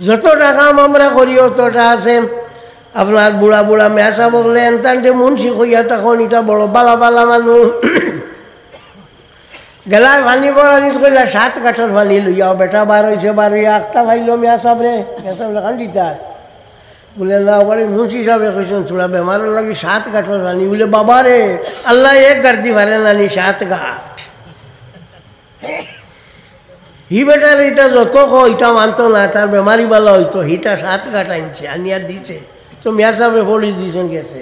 যতটা কাম আমরা করি অতটা আছে। আপনার বুড়া বুড়া মেসা বললে এনতানটে মুন্সি হইয়া তখন এটা বড় বালা বালা মানুষ গেলায় পানি বড় নিজ করলে 7 কাঠর পানি লইয়াও বেটা বার হয়েছে বার হইয়া আখতা ভাইল মেসা রে মেসা কান্দিতা বলে না বলে মুন্সি সাহেব কইছেন থোড়া বেমার লাগি 7 কাঠর পানি বলে বাবা রে আল্লাহ এক গাড়ি ভারে নানি 7 ঘাট হি বেটার এটা যত ইটা মানতো না তার বেমারি বালা হইতো হিটা 7 ঘাট আনছে আনিয়া দিছে তো মিয়া সাহেব বলি দিয়েছেন গেছে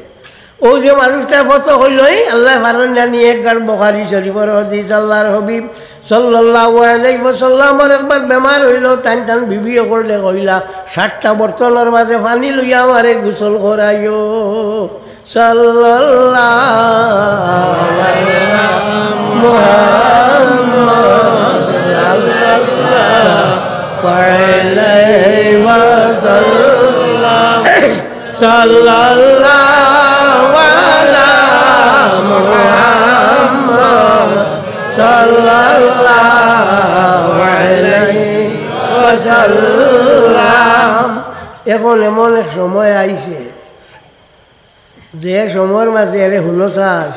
ও যে মানুষটা কত হইলই আল্লাহ ভারেন জানি এক গাড় বুখারী শরীফের হাদিস আল্লাহর হাবিব সাল্লাল্লাহু আলাইহি ওয়াসাল্লামের একবার বেমার হইল টান টান বিবিও করলে কইলা 7টা বর্তনের মাঝে পানি লইয়া আমারে গোসল করাইও সাল্লাল্লাহু মুহাম্মদ সাল্লাল্লাহু আলাইহি ওয়াসাল্লাম সাল্লাল্লাহু আলা মুহাম্মদ সাল্লাল্লাহু আলাইহি ওয়াসাল্লাম। এখন এমন এক সময় আইছে যে সময়ের মাঝে আরে হুলো চাষ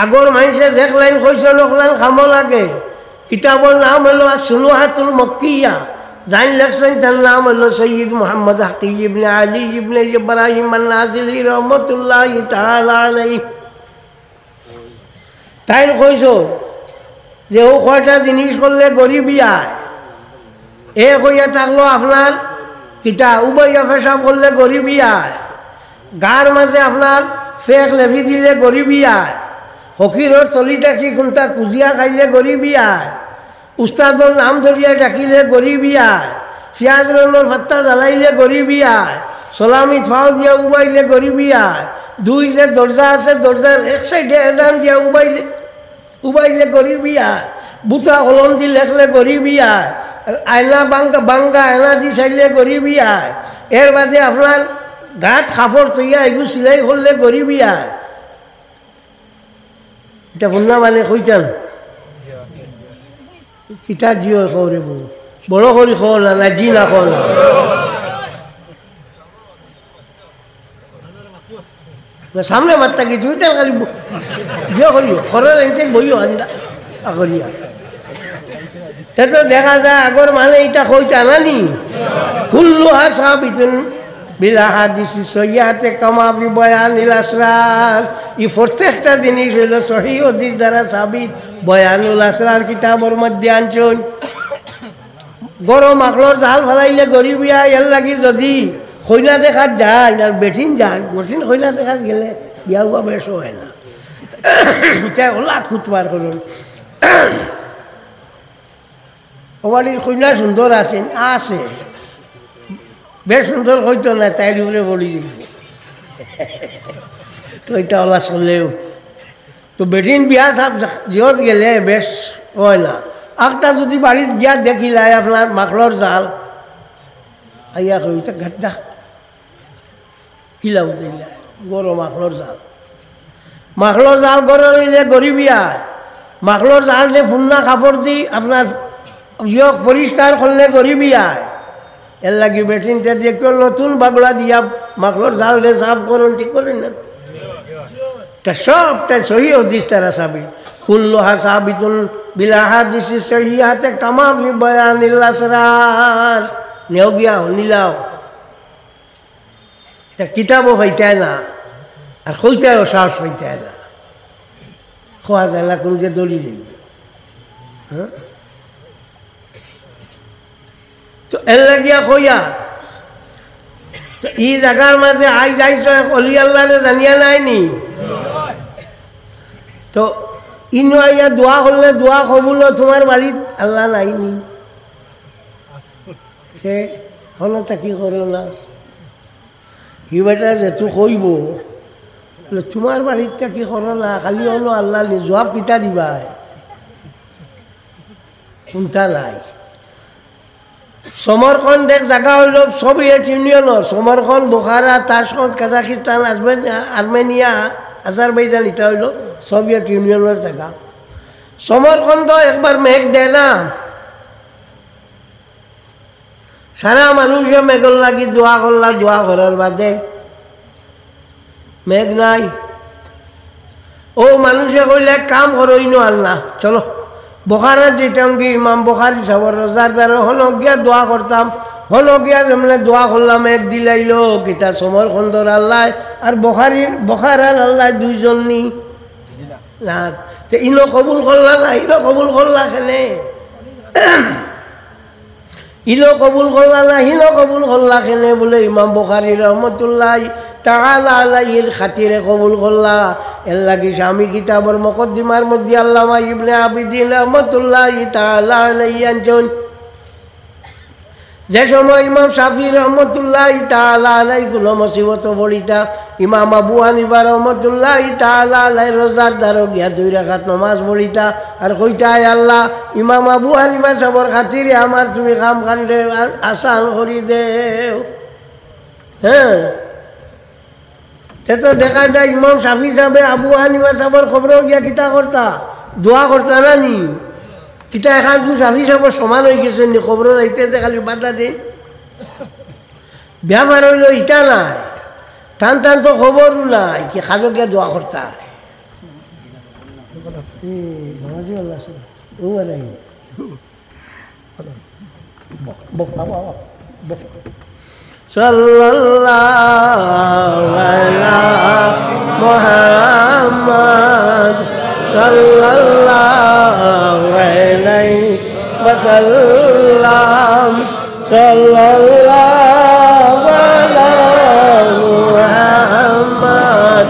আগর মানুষে দেখলেন কইছে লোকলেন খামো লাগে কিতাবর নাম হলো সুনুহাতুল মক্কিয়া জান লেখছেন তার নাম হলো সৈয়দ মোহাম্মদ হাকি ইবনে আলী ইবনে ইব্রাহিম আন-নাজিলি রহমতুল্লাহি তাআলা আলাইহি তাই কইছো যে ও কয়টা জিনিস করলে গরিবি আয় এ কইয়া থাকলো আপনার কিতা উবাইয়া পেশাব করলে গরিবি আয় গার মাঝে আপনার ফেক লেভি দিলে গরিবি আয় ফকিরের তলিটা কি কোনটা কুজিয়া খাইলে গরিবি আয় উস্তাদর নাম ধরিয়া ডাকিলে গরিবি আয় পিঁয়াজ রঙের ভাত্তা জ্বালাইলে গরিবি আয় সলামি ফাও দিয়া উবাইলে গরিবি আয় 2 যে দরজা আছে দরজার এক সাইডে এলান দিয়া উবাইলে গরিবি আয় বুতা কলম দি লেখলে গরিবি আয় আয়না বাঙ্গা আয়না দি চাইলে গরিবি আয় এর বাদে আপনার গাত কাপড় তৈয়া এগুলো সিলাই করলে গরিবি আয় এটা বন্যা মানে কইতাম কিতা জিও খবরে বড় করি খো না জি না খো না সামনে মাত্রা কি তুই তার খালি জিও করিও খরের এনতে বইও আন্দা করিয়া তো দেখা যায় আগর মানে এটা কইতা নানি কুল্লুহা সাবিতুন বিলা হাদিসি সহিহাতে কামা ফি বয়ানিল আসরার এই প্রত্যেকটা জিনিস হলো সহিহ হাদিস দ্বারা সাবিত বয়ানুল আসরার কিতাবের মধ্যে আনছেন গরম আকলর জাল ফেলাইলে গরিবি আয় এর লাগি যদি খৈনা দেখাত যায় আর বেঠিন যায় বেঠিন খৈনা দেখাত গেলে বিয়া হুয়া বেশ হয় না এটা ওলা খুঁতবার করুন ওবাড়ির কইনা সুন্দর আছেন আছে বেশ সুন্দর হইতো না তাই উপরে বলি তো এটা ওলা চললেও তো বেটিন বিয়া সাপ জিহত গেলে বেশ হয় না আখটা যদি বাড়িত গিয়া দেখিলাই আপনার মাখলর জাল আইয়া কইতা গাদ্দা কিলাও দিলা গরম মাখলর জাল গড়ে রইলে গরিবি আয় মাখলর জাল যে ফুন্না কাপড় দি আপনার ইয়ক পরিষ্কার করলে গরিবি আয় এর লাগি বেটিনটা দিয়ে কেউ নতুন বাগলা দিয়া মাখলর জাল দিয়ে সাফ করুন ঠিক করেন না তা সবটা সহি হাদিস তারা সাবি কুল্লুহা সাবিতুন বিলা হাদিসি সহিহাতে কামা ফি বয়ানিল আসরার নেও গিয়া নিলাও তা কিতাবও হইতায় না আর কইতায়ও সাহস হইতায় না খোয়া যায় না কোন যে দলিল হ্যাঁ তো এর লাগিয়া কইয়া ই জায়গার মাঝে আই যাইছ অলি আল্লাহ জানিয়া নাইনি তো ইনো আইয়া দোয়া করলে দোয়া কবুল তোমার বাড়িত আল্লাহ নাইনি সে হলো তা কি করো না হি বেটা যেহেতু কইব তোমার বাড়িতটা কি করো না খালি হলো আল্লাহ জবাব পিতা দিবা কোনটা নাই সমরকন্দ এক জায়গা হইল সোভিয়েত ইউনিয়নের Samarkand Bukhara Tashkent Kazakhstan Armenia Azerbaijan এটা হইল সোভিয়েত ইউনিয়নের জায়গা সমরকন্দ একবার মেঘ দেয় না সারা মানুষে মেঘল লাগি দোয়া করলা, দোয়া করার বাদে মেঘ নাই। ও মানুষে কইলে কাম করই নো আল্লাহ, চলো বখারা যেতাম কি ইমাম বখারি সাবর রোজার দ্বারা হলো গিয়া দোয়া করতাম, হলো গিয়া যেমন দোয়া করলাম এক দিলাইল কিতা সমর খন্দর আল্লাহ আর বখারার আল্লাহ দুইজন নি না, ইনো কবুল করলা না, ইনো কবুল করলা খেলে ইনো কবুল করলা না, হিনো কবুল করলা খেলে বলে ইমাম বুখারী রহমতুল্লাহ তাআলা আলাইহির খাতিরে কবুল করলা। এর লাগি স্বামী কিতাবর মুকদ্দিমার মধ্যে আল্লামা ইবনে আবিদিন রহমতুল্লাহ তাআলা আলাইহি আনছেন, যে সময় ইমাম শাফি রহমতুল্লাহ তাআলা আলাইহি কোনো মুসিবত বলিতা, ইমাম আবু হানিফা রহমতুল্লাহ তাআলা আলাইহি রোজার দ্বারা গিয়া 2 রাকাত নামাজ বলিতা আর কইতা আয় আল্লাহ ইমাম আবু হানিফা সাবর খাতিরে আমার তুমি কাম কাণ্ডে আসান করি দেও। হ্যাঁ, তো দেখা যায় ইমাম শাফি সাহেবে আবু হানিফা সাবর খবর গিয়া কিতা করতা, দোয়া করতা না নি, কিতা এখন শাফি সাহেবের সমান হয়ে গেছে নি, খবর যাইতে খালি বাধা দে ব্যাপার হইল ইটা নাই, টান টান তো খবরও নাই কি খালো গিয়া দোয়া করতা। সাল্লাল্লাহু আলা মুহাম্মদ সাল্লাল্লাহু আলাইহি ওয়াসাল্লাম সাল্লাল্লাহু আলা মুহাম্মদ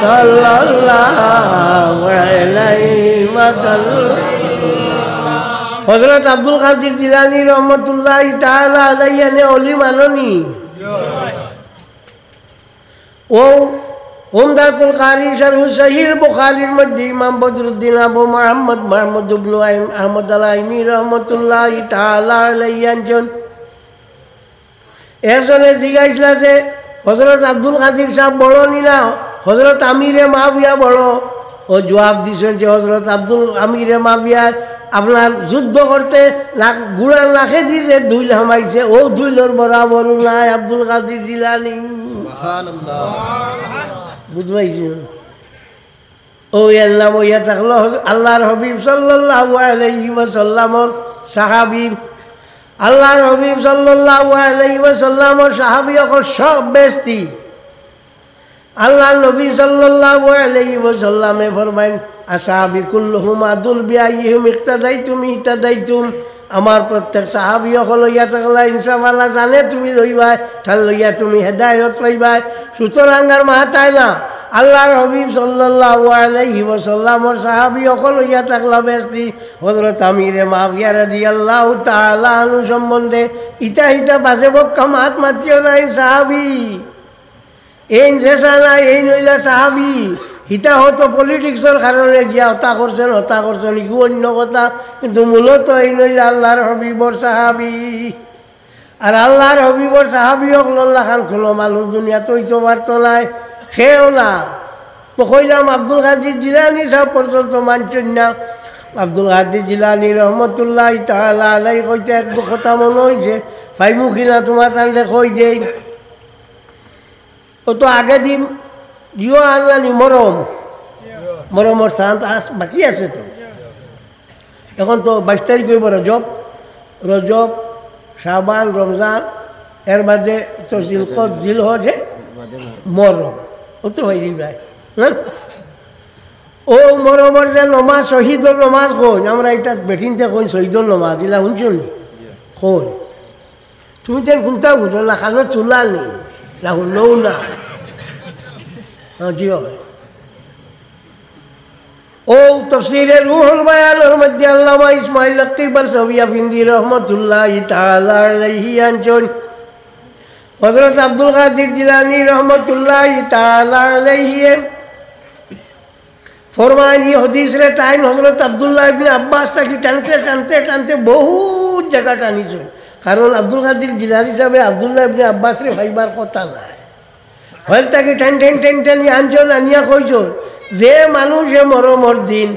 সাল্লাল্লাহু আলাইহি ওয়াসাল্লাম। হযরত আব্দুল কাদের জিলানী রহমতুল্লাহ তাআলা আলাইহি নে ওলি মাননি ও উমদাতুল কারি শরহ সহিহ বুখারীর মধ্যে ইমাম বদরুদ্দিন আবু মুহাম্মদ মাহমুদ ইবনে আহমদ আলাইনি রহমতুল্লাহ তাআলা আলাইহি আনছেন, একজনে জিজ্ঞাসা যে হযরত আব্দুল কাদের সাহেব বড় নি না হযরত আমিরে মাবিয়া বড়? ও জবাব দিছেন যে হযরত আমিরে মাবিয়া আপনার যুদ্ধ করতে গুড়ার লাখে দিয়েছে, দুইল হামাইছে, ও দুইলর বরাবর নাই আব্দুল কাদের জিলানী। বুঝবাইছে? ও আল্লাহ বইয়া থাকলো আল্লাহর হাবিব সাল্লাল্লাহু আলাইহি ওয়াসাল্লামর সাহাবী, আল্লাহর হাবিব সাল্লাল্লাহু আলাইহি ওয়াসাল্লামর সাহাবী এখন সব বেস্তি। আল্লাহ নবী সাল্লাল্লাহু আলাইহি ওয়াসাল্লামে ফরমাইন আসহাবি কুল্লুহুম আদুল বিআইহিম ইক্তাদাইতুম ইহতাদাইতুম, আমার প্রত্যেক সাহাবী হল লইয়া থাকলা ইনশাআল্লাহ জানে তুমি রইবাই, তার লইয়া তুমি হেদায়েত পাইবাই। সুতরাং আর মাথায় না আল্লাহর হাবিব সাল্লাল্লাহু আলাইহি ওয়াসাল্লামর সাহাবী হল লইয়া থাকলা বেস্তি। হযরত আমিরে মুআবিয়া রাদিয়াল্লাহু তাআলা আনহু সম্বন্ধে ইটা ইটা বাজে বক্কা মাত মাত্রিও নাই সাহাবী, এই জেসা নাই এই নইলা সাহাবী, হিতা হয়তো পলিটিক্সের কারণে গিয়া হতা করছেন ইকু অন্য কথা, কিন্তু মূলত এই নইলে আল্লাহর হবিবর সাহাবী। আর আল্লাহর হবিবর সাহাবী হকল্লা খান খোলো মানুষ দুনিয়া তৈতো পারত নাই, সেও না। তো কইলাম আব্দুল কাদের জিলানী সাহেব পর্যন্ত মানছেন না। আব্দুল কাদের জিলানী রহমতুল্লাহ তাআলা আলাইহি কইতে এক কথা মনে হয়েছে, ফাইমুখী না তোমার তাহলে কই দেই। ও তো আগে দিন জিও আল্লাহ মরমর শান্ত বাকি আছে তো, এখন তো 22 তারিখ হইব রজব শাবান রমজান, এর বাদে তো জিলহজ মরম, ও তো হয়ে যায়। হ্যাঁ, ও মরমর যে নমাজ শহীদর নমাজ কই, আমরা এটা বেঠিনতে কই শহীদর নমাজ এলা শুনছুন কই, তুমি তেন কোনটা বুঝো না খানো চুলাল নি না শুনও না। জি ও তাফসীরে রূহুল বায়ানের মধ্যে আল্লামা ইসমাঈল লক্তি বারসাবী আফিন্দি রাহমাতুল্লাহ তাআলা আলাইহি আনছেন, হযরত আব্দুল কাদের জিলানী রহমতুল্লাহ তাআলা আলাইহি ফরমান এই হাদিস রে তাইন হযরত আব্দুল্লাহ ইবনে আব্বাস তাকে টানতে টানতে টানতে বহুত জায়গা টানিছে, কারণ আব্দুল কাদের জিলানী সাহেব আব্দুল্লাহ ইবনে আব্বাস রে ভাইবার কথা নাই, হয়তো তাকে টেন টেন টেন টেন আনছেন, আনিয়া কইছেন যে মানুষে মরমর দিন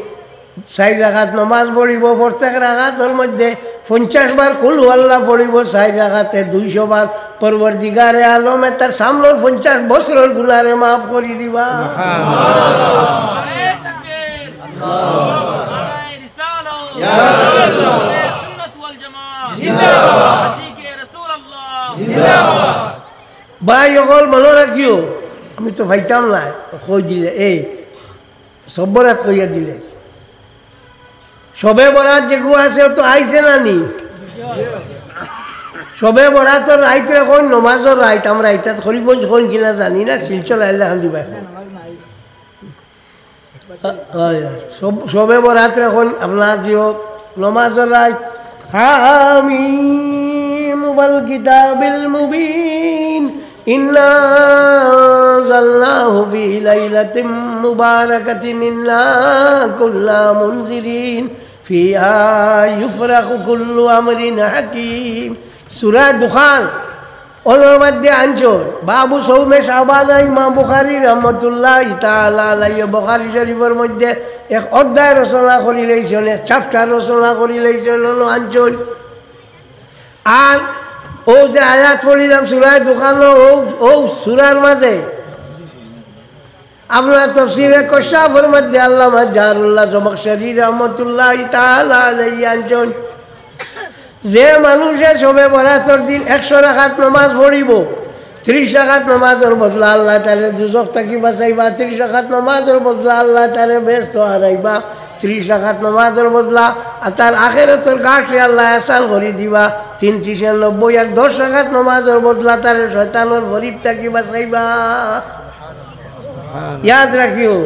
4 রাকাত নমাজ পড়িব, প্রত্যেক রাকাতের মধ্যে 50 বার কুল আল্লাহ পড়িব, 4 রাকাতে 200 বার পরবর্তীকারে আলমে তার সামনের 50 বছরের গুনাহরে মাফ করে দিবা। ভাই অকল মনে রাখিও, আমি তো ভাইতাম না, কই দিলে এই সব বরাত কইয়া দিলে। সবে বরাত যেগু আছে তো আইছে না নি? সবে বরাতর রাইত এখন নমাজর রাইত, আমরা এটা হরিগঞ্জ কোন কিনা জানি না, শিলচর আইলে হান দিবা। সবে বরাত এখন আপনার জিও নমাজর রাইত। হামিম ওয়াল কিতাবিল মুবিন ইন্না আনজালনাহু ফি লাইলাতিন মুবারাকাতিন ইন্না কুল্লা মুনজিরিন ফিহা ইউফরাকু কুল্লু আমরিন হাকিম। সূরা দুখান ওর মধ্যে আনছর বাবু সৌমে শাহবাজ ইমাম বুখারী রহমতুল্লাহি তাআলা আলাইহি বুখারী শরীফের মধ্যে এক অধ্যায় রচনা করি লইছেন, এক চ্যাপ্টার রচনা করি লইছেন আনছর। আর ও যে আয়াত পড়িলাম সূরা দুখান, ও সূরার মাঝে আপনার তাফসীরে কশাফের মধ্যে আল্লামা জাহরুল্লাহ জমাখশরী রহমতুল্লাহি তাআলা আলাইহি আনছর যে মানুষে সবে বরাতর দিন 100 রাকাত নামাজ পড়িব, 30 রাকাত নামাজের বদলা আল্লাহ তাআলা দুজখ থাকি বাঁচাইবা, 30 রাকাত নামাজের বদলা আল্লাহ তাআলা বেহেশত হারাইবা, 30 রাকাত নামাজের বদলা আর তার আখিরাতের ঘাটে আল্লাহ আসান করে দিবা 390। আর 10 রাকাত নামাজের বদলা তার শয়তানের ফরিব থাকি বাঁচাইবা। ইয়াদ রাখিও।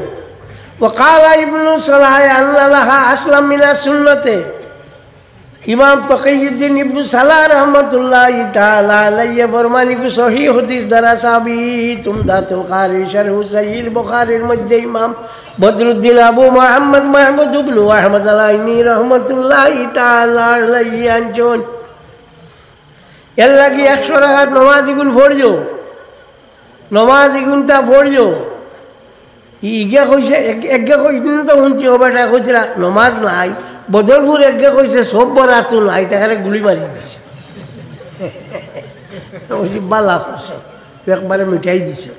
وقال ابن صلاح أن لها أصلا من السنة। ইমাম তকিউদ্দিন ইবনে সালাহ রহমতুল্লাহি তাআলা আলাইহি ফরমানি কো সহিহ হাদিস দ্বারা সাবিত উমদাতুল কারি শরহ সহিহ বুখারীর মধ্যে ইমাম বদরুদ্দিন আবু মুহাম্মদ মাহমুদ ইবনে আহমদ আলাইনি রহমতুল্লাহি তাআলা আলাইহি আনজন এর লাগি 100 রাকাত নামাজ ইগুন পড়িও, নামাজ ইগুনটা পড়িও। ইগে কইছে একগে কইছে তো হুনছি ওবাটা কইরা নামাজ নাই, বদরপুর একগে কইছে সব বরাত নাই, তাকে গুলি মারি দিছে। বালা কইছে একবারে মিঠাই দিছে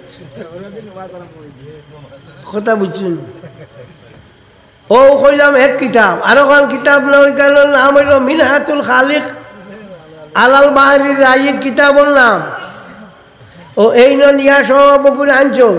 কথা বুঝছেন। ও কইলাম এক কিতাব, আর কোন কিতাব না, ওই কারণ নাম হইল মিনহাতুল খালিক আলাল বাহরির রায়ি কিতাবর নাম। ও এই নিয়া সব বকুল আনছো,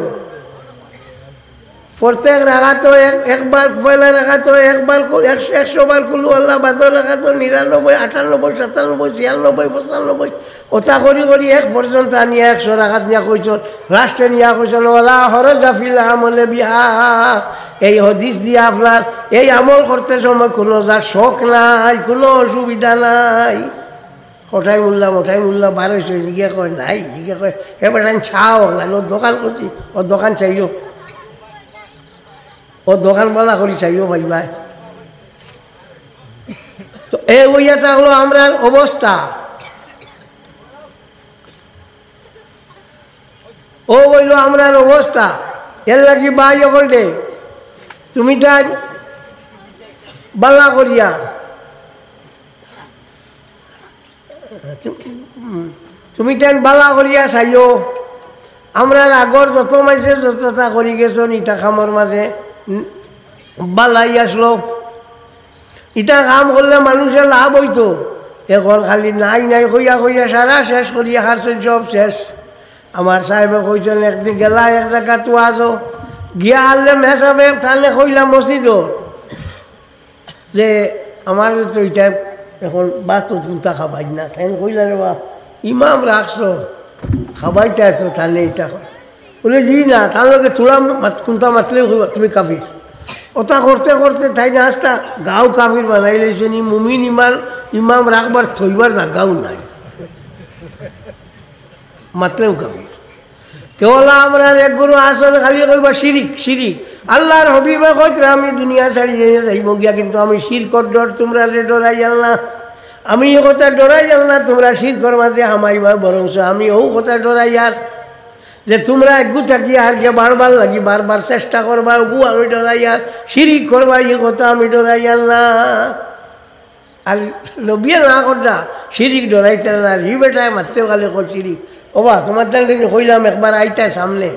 প্রত্যেক রাখাতো একবার পয়লা রাখাতো একবার 100 বার কুলু আল্লাহ, 12 রাখাতো 99, 98, 97, 96, 95 ওটা করি করি 1 পর্যন্ত নিয়ে 100 রাখাত নিয়ে কইছন। লাস্টে নিয়ে কইছন ওয়ালা হরজা ফিল আমলে বিহা। এই হাদিস দিয়ে আপনার এই আমল করতে সময় কোনো যার শখ নাই, কোনো অসুবিধা নাই। ওটাই মূল্যা 1200 জিজ্ঞা কয় নাই, জিজ্ঞা কয় এবার ছাও ও দোকান করছি, ও দোকান চাইও, ও দোকানওয়ালা করি চাইও ভাই ভাই। তো এই ওইটা হলো আমরা অবস্থা। ও বলল আমরা অবস্থা এর লাগি ভাই বলতে তুমি তাই বালা করিয়া তুমি তাই বালা করিয়া চাইও। আমরা আগর যত মাইছে যতটা করি গেছ ইটা খামর মাঝে বালাই আসলো, ইটা কাম করলে মানুষের লাভ হইতো। এখন খালি নাই নাই কইয়া কইয়া সারা শেষ করিয়া হারছেন, সব শেষ। আমার সাহেবে কইছেন একদিন গেলা এক জায়গা তো আসো গিয়া হারলে মেসাবে তাহলে কইলাম মসজিদ যে আমার তো ইটা এখন বাত কোনটা খাবাই না, কেন কইলা রে বা ইমাম রাখছো খাবাইতে আছো তাহলে এটা বলে জি না, তাহলে তোলা কোনটা মাতলে তুমি কাফির। ওটা করতে করতে তাই না আসতা গাঁও কাফির বানাই লেছেন। মুমিন ইমাম রাখবার থইবার জায়গাও নাই, মাতলেও কাফির। কেবলা আমরা এক গুরু আসলে খালি কইবা শিরিক শিরিক। আল্লাহর হবিবা কইতরা আমি দুনিয়া ছাড়িয়ে যাইব গিয়া, কিন্তু আমি শিরকর ডর তোমরা ডরাই জাল না, আমি এ কথা ডরাই জাল না তোমরা শিরকর মাঝে হামাইবার, বরং আমি ও কথা ডরাই। আর যে তোমরা একগু থাকি আর কে বারবার লাগি বারবার চেষ্টা করবা ওগু আমি ডরাইয়ার শিরিক করবা এই কথা আমি ডরাইয়ার না আর নবিয়া না কররা শিরিক ডরাইতে না হি বেটায় মারতে গেলে কো শিরিক ওবা তোমার তাহলে কইলাম একবার আইতায় সামনে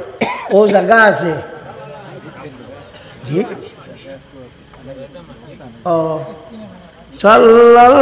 ও জায়গা আছে ঠিক ও সাল্লাল্লাহু